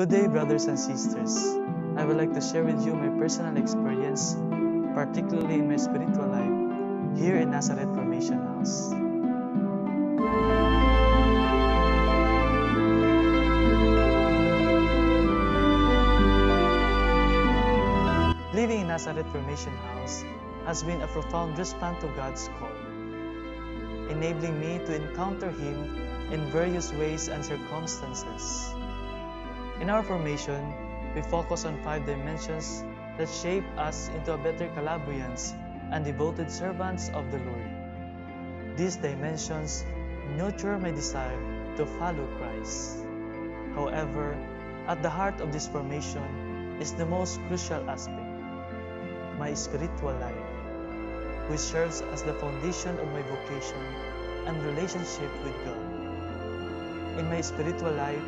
Good day, brothers and sisters. I would like to share with you my personal experience, particularly in my spiritual life, here in Nazareth Formation House. Living in Nazareth Formation House has been a profound response to God's call, enabling me to encounter Him in various ways and circumstances. In our formation, we focus on 5 dimensions that shape us into a better Calabrians and devoted servants of the Lord. These dimensions nurture my desire to follow Christ. However, at the heart of this formation is the most crucial aspect, my spiritual life, which serves as the foundation of my vocation and relationship with God. In my spiritual life,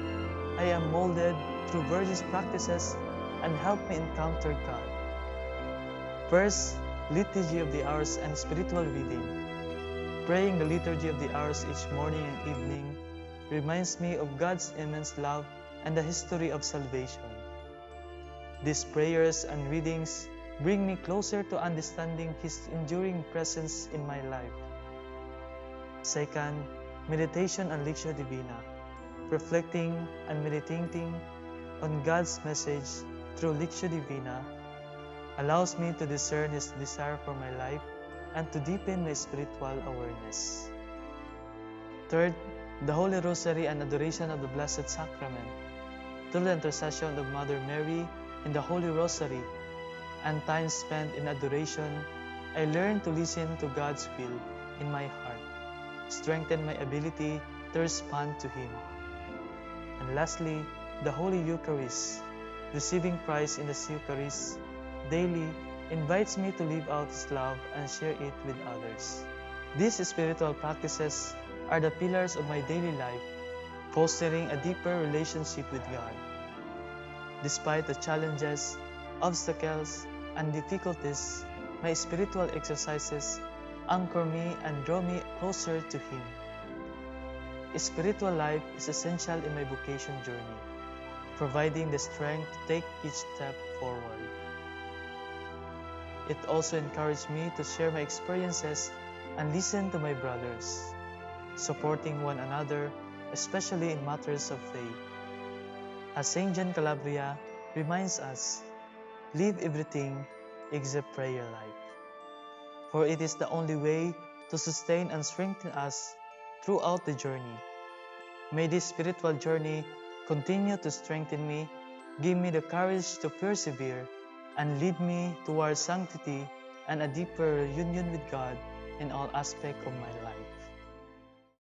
I am molded through various practices and help me encounter God. First, Liturgy of the Hours and spiritual reading. Praying the Liturgy of the Hours each morning and evening reminds me of God's immense love and the history of salvation. These prayers and readings bring me closer to understanding His enduring presence in my life. Second, Meditation on Lectio Divina. Reflecting and meditating on God's message through Lectio Divina allows me to discern His desire for my life and to deepen my spiritual awareness. Third, the Holy Rosary and Adoration of the Blessed Sacrament. Through the intercession of Mother Mary in the Holy Rosary and time spent in adoration, I learn to listen to God's will in my heart, strengthen my ability to respond to Him. And lastly, the Holy Eucharist. Receiving Christ in the Eucharist daily invites me to live out His love and share it with others. These spiritual practices are the pillars of my daily life, fostering a deeper relationship with God. Despite the challenges, obstacles, and difficulties, my spiritual exercises anchor me and draw me closer to Him. Spiritual life is essential in my vocation journey, providing the strength to take each step forward. It also encouraged me to share my experiences and listen to my brothers, supporting one another, especially in matters of faith. As St. John Calabria reminds us, leave everything except prayer life, for it is the only way to sustain and strengthen us throughout the journey. May this spiritual journey continue to strengthen me, give me the courage to persevere, and lead me towards sanctity and a deeper union with God in all aspects of my life.